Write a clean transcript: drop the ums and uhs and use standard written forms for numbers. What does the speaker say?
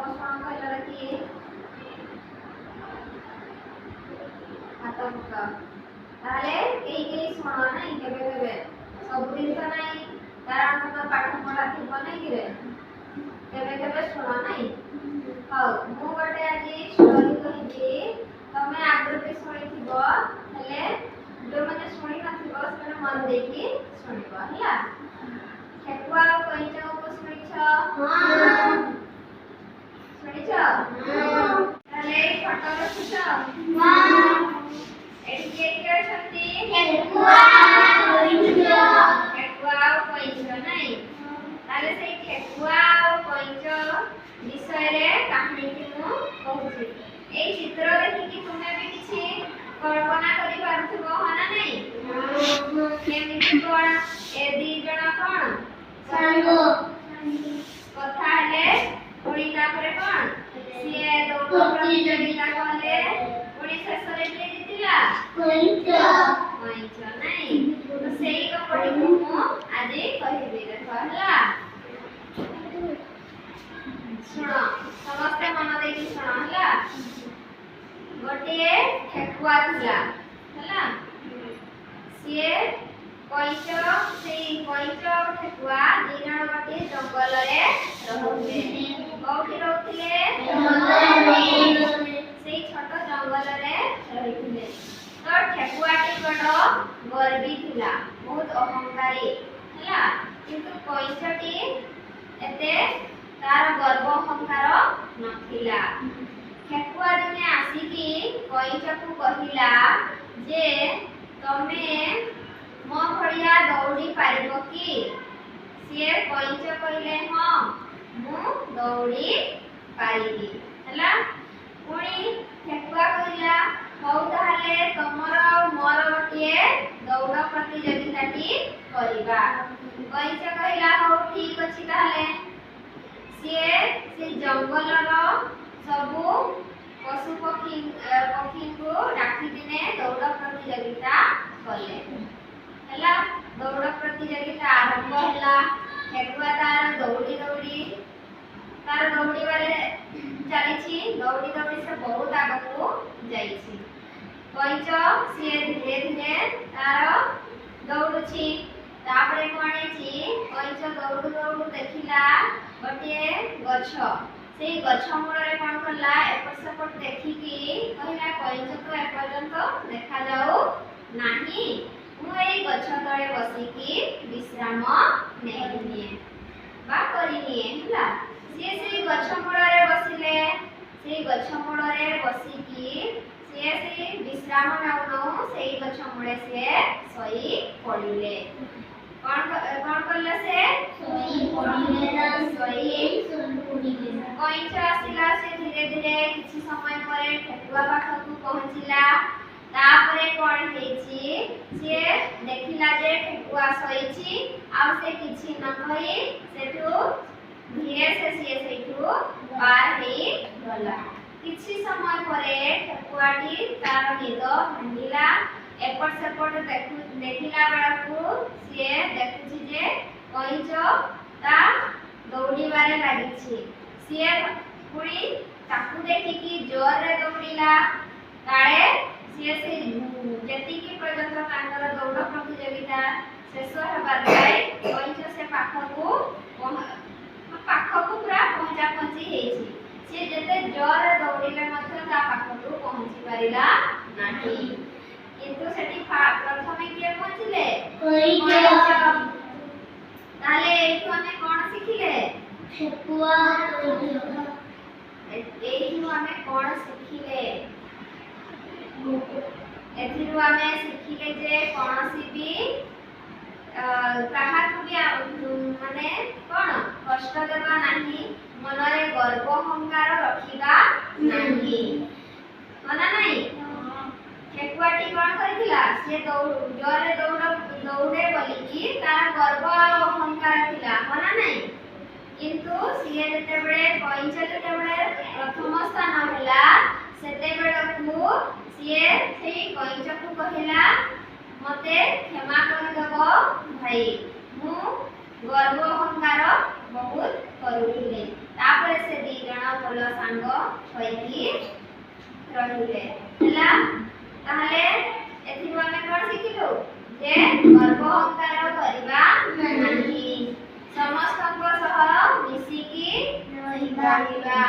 ଶୁଣ କହିଲ ଦେଖି ହାତ ପକା ତାହେଲେ କେହି ଶୁଣ ନାହିଁ କେବେ କେବେ ସବୁଦିନ ତ ନାହିଁ କାରଣ ତମ ପାଠ ପଢା ଥିବ ନାହିଁ କିରେ କେବେ କେବେ ଶୁଣ ନାହିଁ ହଉ ମୁଁ ଗୋଟେ ଆଜି ଷ୍ଟୋରି କହିବି ତମେ ଆଗରୁ ବି ଶୁଣିଥିବ ହେଲେ ଯୋଉମାନେ ଶୁଣି ନଥିବ ସେମାନେ ମନ ଦେଇକି ଶୁଣିବ ହେଲା ଠେକୁଆ ଆଉ କଇଁଚ ଗପ ଶୁଣିଛ ହଁ ଶୁଣିଛ ତାହେଲେ ଏଇ ଫଟୋ ଦେଖୁଛ ହଁ ଏଠି କିଏ କିଏ ଅଛନ୍ତି ଠେକୁଆ ଆଉ କଇଁଚ ନାଇଁ ତାହେଲେ ସେଇ ଠେକୁଆ ଆଉ କଇଁଚ ବିଷୟରେ କାହାଣୀଟି ମୁଁ କହୁଛି ଏଇ ଚିତ୍ର ଦେଖିକି ତୁମେ ବି କିଛି କଳ୍ପନା କରି ପାରୁଥିବ ହଁ ନା ନାହିଁ କେମିତି କଣ ଏ ଦି ଜଣ କଣ ସାଙ୍ଗ କଥା ହେଲେ ପୁଣି ତାପରେ କଣ ସିଏ ଦୌଡ଼ ପ୍ରତିଯୋଗିତା କଲେ ପୁଣି ଶେଷରେ କିଏ ଜିତିଲା କଇଁଚ ନାଇଁ ତ ସେଇ ଗପଟିକୁ ମୁଁ ଆଜି କହିବି ଦେଖ ହେଲା ଶୁଣ ସମସ୍ତେ ମନ ଦେଇକି ଶୁଣ ହେଲା ଗୋଟିଏ ଠେକୁଆ ଥିଲା ହେଲା ସିଏ କଇଁଚ ସେଇ କଇଁଚ ଆଉ ଠେକୁଆ ଦି ଜଣ ଗୋଟିଏ ଜଙ୍ଗଲରେ ରହୁଥିଲେ କୋଉଠି ରହୁଥିଲେ ସେଇ ଛୋଟ ଜଙ୍ଗଲରେ ରହିଥିଲେ ତ ଠେକୁଆଟି ବଡ଼ ଗର୍ବୀ ଥିଲା ବହୁତ ଅହଙ୍କାରୀ ହେଲା କିନ୍ତୁ କଇଁଚଟି ଏତେ ତାର ଗର୍ବ ଅହଙ୍କାର ନଥିଲା ଠେକୁଆ ଦିନେ ଆସିକି କଇଁଚକୁ କହିଲା ଯେ ତମେ ମୋ ଭଳିଆ ଦୌଡ଼ି ପାରିବ କି ସିଏ କଇଁଚ କହିଲେ ହଁ ମୁଁ ଦୌଡ଼ି ପାରିବି ହେଲା ପୁଣି ଠେକୁଆ କହିଲା ହଉ ତାହେଲେ ତମର ଆଉ ମୋର ଗୋଟିଏ ଦୌଡ଼ ପ୍ରତିଯୋଗିତାଟି କରିବା କଇଁଚ କହିଲା ହଉ ଠିକ ଅଛି ତାହେଲେ ସିଏ ସେ ଜଙ୍ଗଲର ସବୁ ପଶୁ ପକ୍ଷୀଙ୍କୁ ଡାକି ଦିନେ ଦୌଡ଼ ପ୍ରତିଯୋଗିତା କଲେ ହେଲା ଦୌଡ଼ ପ୍ରତିଯୋଗିତା ଆରମ୍ଭ ହେଲା ଠେକୁଆ ତାର ତାର ଦୌଡ଼ିବାରେ ଚାଲିଛି ଦୌଡ଼ି ଦୌଡ଼ି ସେ ବହୁତ ଆଗକୁ ଯାଇଛି କଇଁଚ ସିଏ ଧୀରେ ଧୀରେ ତାର ଦୌଡୁଛି ତାପରେ କଣ ହେଇଛି କଇଁଚ ଦୌଡୁ ଦୌଡୁ ଦେଖିଲା ଗୋଟିଏ ଗଛ ସେଇ ଗଛ ମୂଳରେ କଣ କଲା ଏପଟ ସେପଟ ଦେଖିକି କହିଲା କଇଁଚ ତ ଏପର୍ଯ୍ୟନ୍ତ ଦେଖାଯାଉ ନାହିଁ ମୁଁ ଏଇ ଗଛ ତଳେ ବସିକି ବିଶ୍ରାମ ନେଇନିଏ ବା କରିନିଏ ହେଲା ସିଏ ସେଇ ଗଛ ମୂଳରେ ବସିଲେ ସେଇ ଗଛ ମୂଳରେ ବସିକି ସିଏ ସେଇ ବିଶ୍ରାମ ନେଉ ନେଉ ସେଇ ଗଛ ମୂଳେ ସିଏ ଶୋଇ ପଡ଼ିଲେ କଣ କଲେ ସେ କଇଁଚ ଆସିଲା ସେ ଧୀରେ ଧୀରେ କିଛି ସମୟ ପରେ ଠେକୁଆ ପାଖକୁ ପହଞ୍ଚିଲା ତାପରେ କଣ ହେଇଛି ସିଏ ଦେଖିଲା ଯେ ଠେକୁଆ ଶୋଇଛି ଆଉ ସେ କିଛି ନ କହି ସେଠୁ ଧୀରେ ସିଏ ସେଇଠୁ ପାର ହେଇଗଲା କିଛି ସମୟ ପରେ ଠେକୁଆଟି ତାର ନିଦ ଭାଙ୍ଗିଲା ଏପଟ ସେପଟ ଦେଖିଲା ବେଳକୁ ସିଏ ଦେଖୁଛି ଯେ କଇଁଚ ତା ଦୌଡ଼ିବାରେ ଲାଗିଛି ସିଏ ପୁଣି ତାକୁ ଦେଖିକି ଜୋରରେ ଦୌଡ଼ିଲା କାଳେ ସିଏ ସେ ଯେତିକି ପର୍ଯ୍ୟନ୍ତ ତାଙ୍କର ଦୌଡ଼ ପ୍ରତିଯୋଗିତା ଶେଷ ହେବାର ଥାଏ କଇଁଚ ସେ ପାଖକୁ ପୁରା ପହଞ୍ଚାପହଞ୍ଚି ହେଇଛି ସିଏ ଯେତେ ଜୋରରେ ଦୌଡ଼ିଲେ ମଧ୍ୟ ତା ପାଖକୁ ପହଞ୍ଚି ପାରିଲା ନାହିଁ କିନ୍ତୁ ସେଠି ପ୍ରଥମେ କିଏ ପହଞ୍ଚିଲେ ତାହେଲେ ଏଇଠୁ ଆମେ କଣ ଶିଖିଲେ ଏଇଠୁ ଆମେ କଣ ଶିଖିଲେ ଏଥିରୁ ଆମେ ଶିଖିଲେ ଯେ କୌଣସି ବି କାହାକୁ ବି ମାନେ କଣ କଷ୍ଟ ଦେବା ନାହିଁ ମନରେ ଗର୍ବ ଅହଙ୍କାର ରଖିବା ନାହିଁ ମନା ନାହିଁ ଠେକୁଆଟି କଣ କରିଥିଲା ସେ ଜୋରରେ ଦୌଡେ ବୋଲିକି ତାର ଗର୍ବ ଆଉ ଅହଙ୍କାର ଥିଲା ମନା ନାହିଁ କିନ୍ତୁ ସିଏ ଯେତେବେଳେ କଇଁଚ ଯେତେବେଳେ ପ୍ରଥମ ସ୍ଥାନ ହେଲା ସେତେବେଳକୁ ସିଏ ସେଇ କଇଁଚକୁ କହିଲା ମତେ କ୍ଷମା କରିଦେବ ଭାଇ ମୁଁ ଗର୍ବ ଅହଙ୍କାର ବହୁତ କରୁଥିଲି ତାପରେ ସେ ଦି ଜଣ ଭଲ ହୋଇକି ରହିଲେ ହେଲା। ତାହେଲେ ଏଥିରୁ ଆମେ କ'ଣ ଶିଖିଲୁ ଯେ ଗର୍ବ ଅହଙ୍କାର କରିବା ନାହିଁ, ସମସ୍ତଙ୍କ ସହ ମିଶିକି ରହିବା।